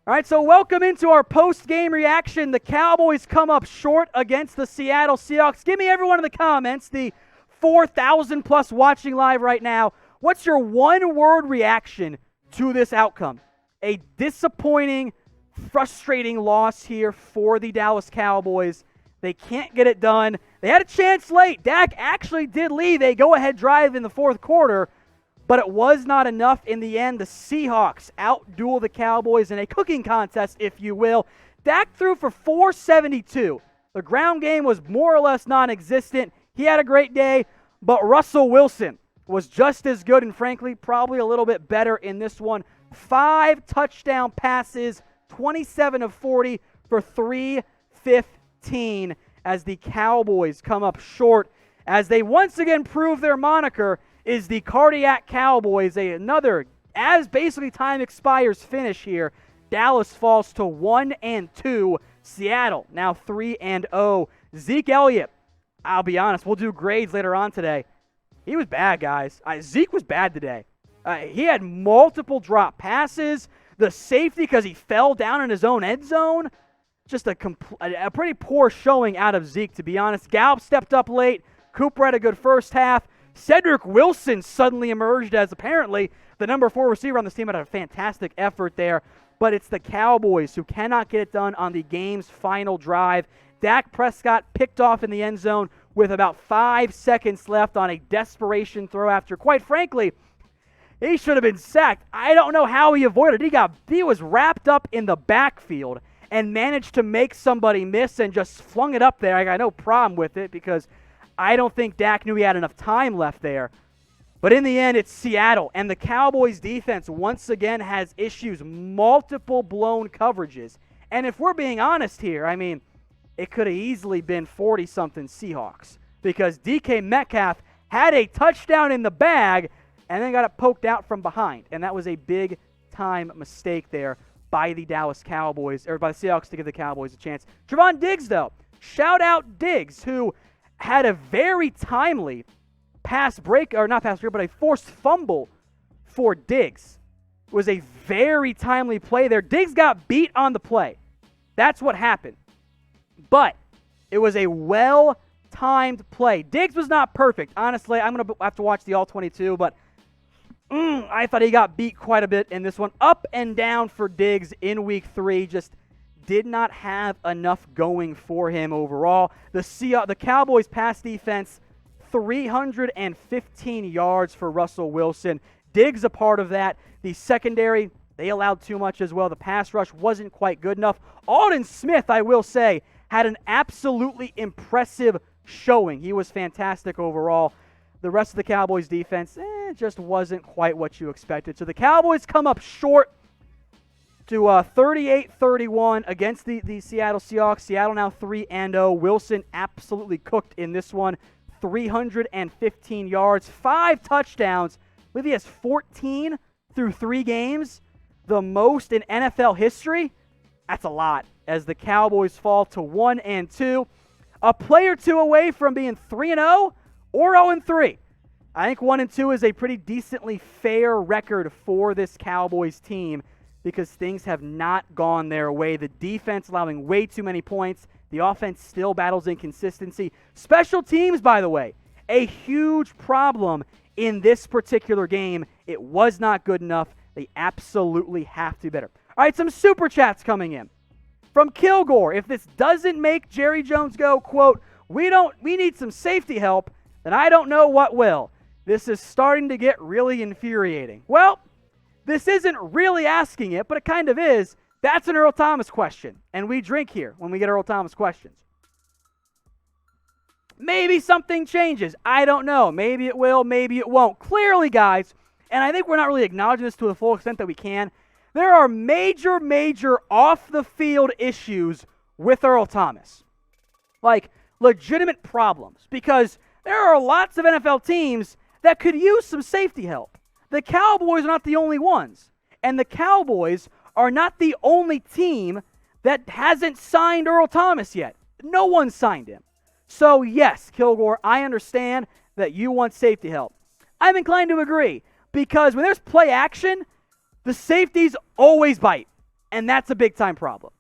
All right, so welcome into our post-game reaction. The Cowboys come up short against the Seattle Seahawks. Give me everyone in the comments, the 4,000 plus watching live right now. What's your one-word reaction to this outcome? A disappointing, frustrating loss here for the Dallas Cowboys. They can't get it done. They had a chance late. Dak actually did leave a go-ahead drive in the fourth quarter, but it was not enough in the end. The Seahawks outduel the Cowboys in a cooking contest, if you will. Dak threw for 472. The ground game was more or less non-existent. He had a great day, but Russell Wilson was just as good and, frankly, probably a little bit better in this one. 5 touchdown passes, 27 of 40 for 315 as the Cowboys come up short as they once again prove their moniker is the Cardiac Cowboys. Another, as basically time expires, finish here. Dallas falls to 1-2. Seattle now 3-0. Zeke Elliott, I'll be honest, we'll do grades later on today. He was bad, guys. Zeke was bad today. He had multiple drop passes. The safety, because he fell down in his own end zone. Just a pretty poor showing out of Zeke, to be honest. Gallup stepped up late. Cooper had a good first half. Cedric Wilson suddenly emerged as apparently the number 4 receiver on this team. Had a fantastic effort there. But it's the Cowboys who cannot get it done on the game's final drive. Dak Prescott picked off in the end zone with about 5 seconds left on a desperation throw after, quite frankly, he should have been sacked. I don't know how he avoided it. He was wrapped up in the backfield and managed to make somebody miss and just flung it up there. I got no problem with it because I don't think Dak knew he had enough time left there. But in the end, it's Seattle. And the Cowboys defense once again has issues, multiple blown coverages. And if we're being honest here, I mean, it could have easily been 40-something Seahawks because DK Metcalf had a touchdown in the bag and then got it poked out from behind. And that was a big-time mistake there by the Dallas Cowboys, or by the Seahawks to give the Cowboys a chance. Trevon Diggs, though. Shout out Diggs, who had a very timely pass break, or not pass break, but a forced fumble for Diggs. It was a very timely play there. Diggs got beat on the play. That's what happened. But it was a well-timed play. Diggs was not perfect. Honestly, I'm going to have to watch the All-22, but I thought he got beat quite a bit in this one. Up and down for Diggs in Week 3. Just did not have enough going for him overall. The Cowboys pass defense, 315 yards for Russell Wilson. Diggs a part of that. The secondary, they allowed too much as well. The pass rush wasn't quite good enough. Aldon Smith, I will say, had an absolutely impressive showing. He was fantastic overall. The rest of the Cowboys defense just wasn't quite what you expected. So the Cowboys come up short to 38-31 against the Seattle Seahawks. Seattle now 3-0. Wilson absolutely cooked in this one. 315 yards, 5 touchdowns. I believe he has 14 through 3 games, the most in NFL history. That's a lot as the Cowboys fall to 1-2. A play or two away from being 3-0 or 0-3. I think 1-2 is a pretty decently fair record for this Cowboys team because things have not gone their way. The defense allowing way too many points. The offense still battles inconsistency. Special teams, by the way, a huge problem in this particular game. It was not good enough. They absolutely have to be better. All right, some super chats coming in. From Kilgore, if this doesn't make Jerry Jones go, quote, we need some safety help, then I don't know what will. This is starting to get really infuriating. Well, this isn't really asking it, but it kind of is. That's an Earl Thomas question, and we drink here when we get Earl Thomas questions. Maybe something changes. I don't know. Maybe it will, maybe it won't. Clearly, guys, and I think we're not really acknowledging this to the full extent that we can, there are major off-the-field issues with Earl Thomas. Like, legitimate problems. Because there are lots of NFL teams that could use some safety help. The Cowboys are not the only ones. And the Cowboys are not the only team that hasn't signed Earl Thomas yet. No one signed him. So, yes, Kilgore, I understand that you want safety help. I'm inclined to agree. Because when there's play action, the safeties always bite. And that's a big-time problem.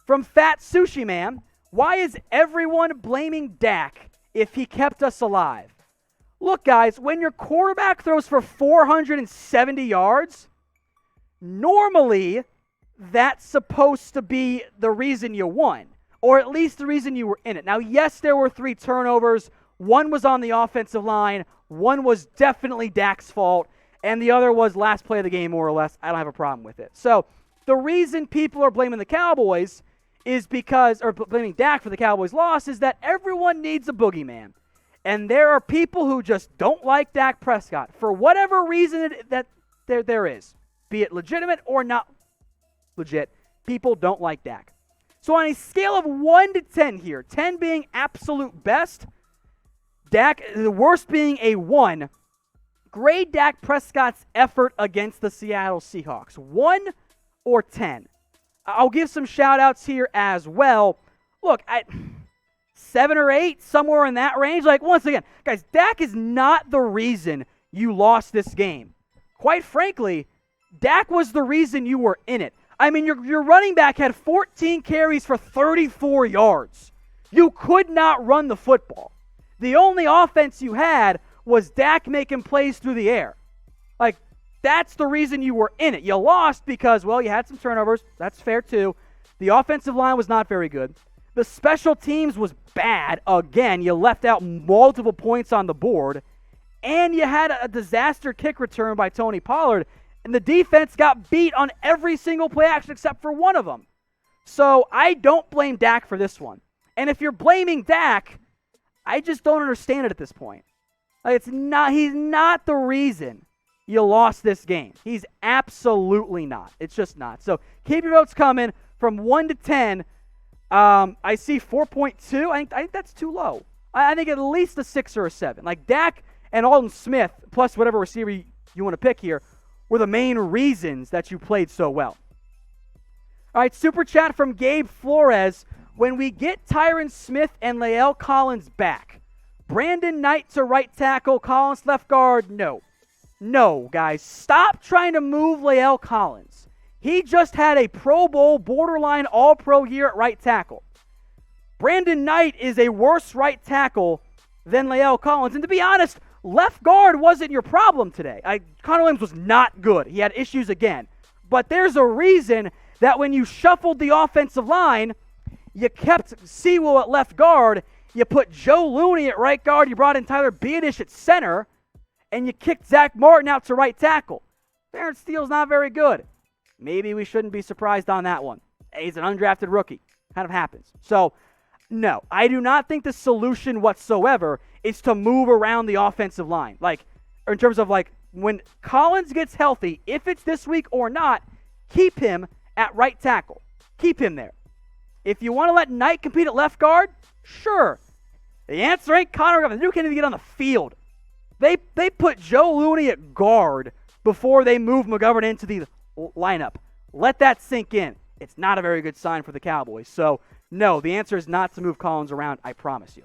From Fat Sushi Man, why is everyone blaming Dak if he kept us alive? Look, guys, when your quarterback throws for 470 yards, normally that's supposed to be the reason you won, or at least the reason you were in it. Now, yes, there were 3 turnovers. One was on the offensive line. One was definitely Dak's fault. And the other was last play of the game, more or less. I don't have a problem with it. So the reason people are blaming the Cowboys is because, or blaming Dak for the Cowboys' loss, is that everyone needs a boogeyman. And there are people who just don't like Dak Prescott for whatever reason that there is, be it legitimate or not legit. People don't like Dak. So on a scale of 1 to 10 here, 10 being absolute best, Dak, the worst being a 1, grade Dak Prescott's effort against the Seattle Seahawks. 1 or 10? I'll give some shout-outs here as well. Look, 7 or 8, somewhere in that range. Like, once again, guys, Dak is not the reason you lost this game. Quite frankly, Dak was the reason you were in it. I mean, your running back had 14 carries for 34 yards. You could not run the football. The only offense you had was Dak making plays through the air. Like, that's the reason you were in it. You lost because, well, you had some turnovers. That's fair, too. The offensive line was not very good. The special teams was bad. Again, you left out multiple points on the board. And you had a disaster kick return by Tony Pollard. And the defense got beat on every single play action except for one of them. So I don't blame Dak for this one. And if you're blaming Dak, I just don't understand it at this point. Like, he's not the reason you lost this game. He's absolutely not. It's just not. So keep your votes coming from 1 to 10. I see 4.2. I think that's too low. I think at least a 6 or a 7. Like, Dak and Alden Smith, plus whatever receiver you want to pick here, were the main reasons that you played so well. All right, super chat from Gabe Flores. When we get Tyron Smith and Lael Collins back, Brandon Knight to right tackle, Collins left guard, no. No, guys, stop trying to move Lael Collins. He just had a Pro Bowl, borderline All-Pro year at right tackle. Brandon Knight is a worse right tackle than Lael Collins. And to be honest, left guard wasn't your problem today. Connor Williams was not good. He had issues again. But there's a reason that when you shuffled the offensive line, you kept Sewell at left guard, you put Joe Looney at right guard, you brought in Tyler Biadish at center, and you kicked Zach Martin out to right tackle. Terrence Steele's not very good. Maybe we shouldn't be surprised on that one. He's an undrafted rookie. Kind of happens. So, no, I do not think the solution whatsoever is to move around the offensive line. Like, in terms of, like, when Collins gets healthy, if it's this week or not, keep him at right tackle. Keep him there. If you want to let Knight compete at left guard, sure. The answer ain't Connor McGovern. They can't even get on the field. They put Joe Looney at guard before they move McGovern into the lineup. Let that sink in. It's not a very good sign for the Cowboys. So, no, the answer is not to move Collins around, I promise you.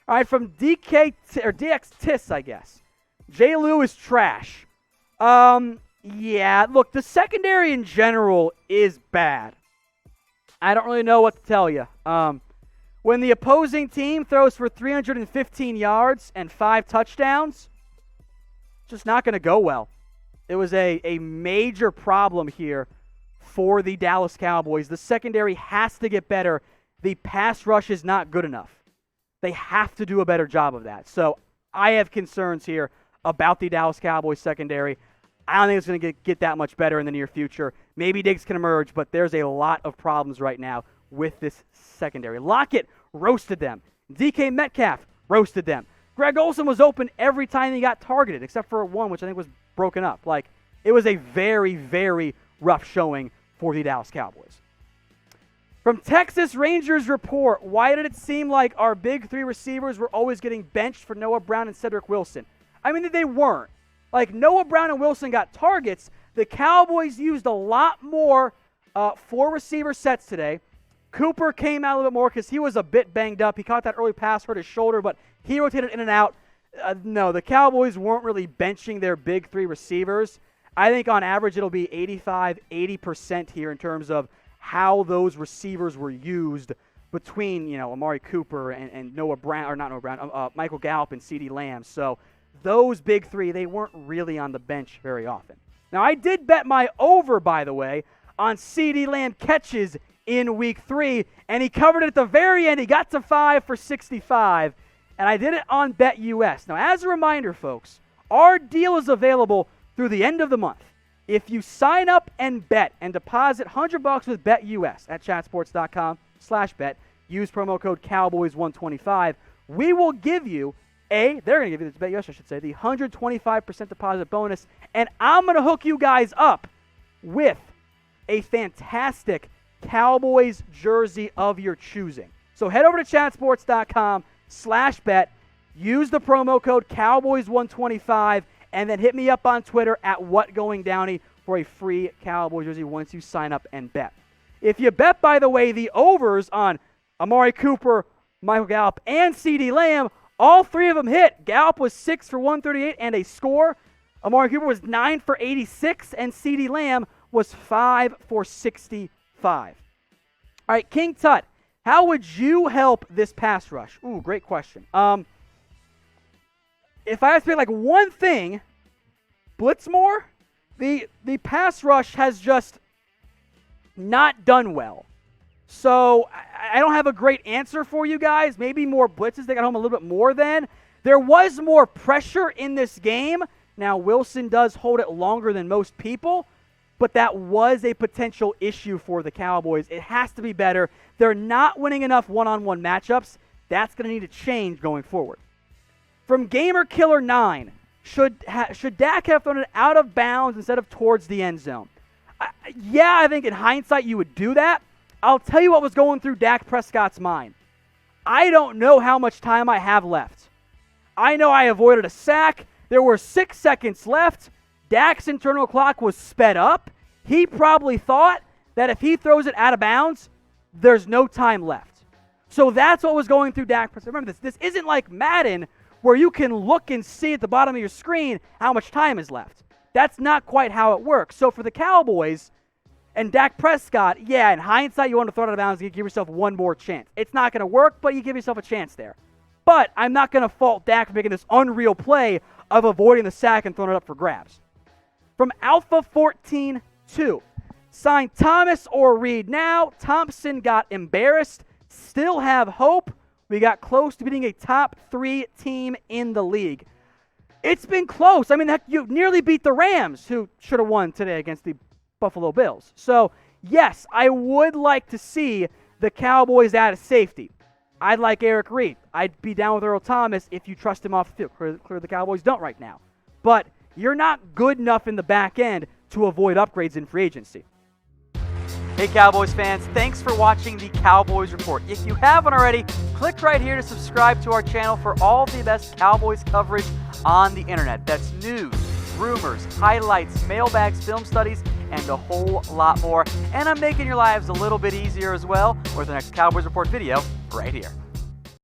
All right, from DX Tiss, I guess. J. Lewis trash. Yeah, look, the secondary in general is bad. I don't really know what to tell you. When the opposing team throws for 315 yards and 5 touchdowns, it's just not going to go well. It was a major problem here for the Dallas Cowboys. The secondary has to get better. The pass rush is not good enough. They have to do a better job of that. So I have concerns here about the Dallas Cowboys secondary. I don't think it's going to get that much better in the near future. Maybe Diggs can emerge, but there's a lot of problems right now with this secondary. Lockett roasted them. DK Metcalf roasted them. Greg Olsen was open every time he got targeted, except for one, which I think was broken up. Like, it was a very, very rough showing for the Dallas Cowboys. From Texas Rangers Report, why did it seem like our big 3 receivers were always getting benched for Noah Brown and Cedric Wilson? I mean, they weren't. Like, Noah Brown and Wilson got targets. The Cowboys used a lot more 4 receiver sets today. Cooper came out a little bit more because he was a bit banged up. He caught that early pass, hurt his shoulder, but he rotated in and out. No, the Cowboys weren't really benching their big 3 receivers. I think on average it'll be 85-80% here in terms of how those receivers were used between, Amari Cooper and Noah Brown, or not Noah Brown, Michael Gallup and CeeDee Lamb. So those big three, they weren't really on the bench very often. Now, I did bet my over, by the way, on CeeDee Lamb catches in Week 3, and he covered it at the very end. He got to 5 for 65, and I did it on BetUS. Now, as a reminder, folks, our deal is available through the end of the month. If you sign up and bet and deposit $100 with BetUS at chatsports.com/bet, use promo code Cowboys125, we will give you they're going to give you this BetUS, I should say, the 125% deposit bonus, and I'm going to hook you guys up with a fantastic Cowboys jersey of your choosing. So head over to chatsports.com/bet, use the promo code Cowboys125, and then hit me up on Twitter at WhatGoingDowney for a free Cowboys jersey once you sign up and bet. If you bet, by the way, the overs on Amari Cooper, Michael Gallup, and CeeDee Lamb, all three of them hit. Gallup was 6 for 138 and a score. Amari Cooper was 9 for 86, and CeeDee Lamb was 5 for 65. All right, King Tut, how would you help this pass rush? Ooh, great question. If I have to pick like one thing, blitz more. The pass rush has just not done well. So I don't have a great answer for you guys. Maybe more blitzes. They got home a little bit more then. There was more pressure in this game. Now, Wilson does hold it longer than most people, but that was a potential issue for the Cowboys. It has to be better. They're not winning enough one-on-one matchups. That's going to need to change going forward. From Gamer Killer 9, should Dak have thrown it out of bounds instead of towards the end zone? I think in hindsight you would do that. I'll tell you what was going through Dak Prescott's mind. I don't know how much time I have left. I know I avoided a sack. There were 6 seconds left. Dak's internal clock was sped up. He probably thought that if he throws it out of bounds, there's no time left. So that's what was going through Dak Prescott. Remember, this isn't like Madden where you can look and see at the bottom of your screen how much time is left. That's not quite how it works. So for the Cowboys and Dak Prescott, in hindsight, you want to throw it out of bounds and give yourself one more chance. It's not going to work, but you give yourself a chance there. But I'm not going to fault Dak for making this unreal play of avoiding the sack and throwing it up for grabs. From Alpha 14-2, sign Thomas or Reid now. Thompson got embarrassed. Still have hope. We got close to beating a top 3 team in the league. It's been close. I mean, heck, you nearly beat the Rams, who should have won today against the Buffalo Bills. So, yes, I would like to see the Cowboys out of safety. I'd like Eric Reid. I'd be down with Earl Thomas if you trust him off the field. Clearly the Cowboys don't right now. But you're not good enough in the back end to avoid upgrades in free agency. Hey Cowboys fans, thanks for watching the Cowboys Report. If you haven't already, click right here to subscribe to our channel for all the best Cowboys coverage on the internet. That's news, rumors, highlights, mailbags, film studies, and a whole lot more. And I'm making your lives a little bit easier as well with the next Cowboys Report video right here.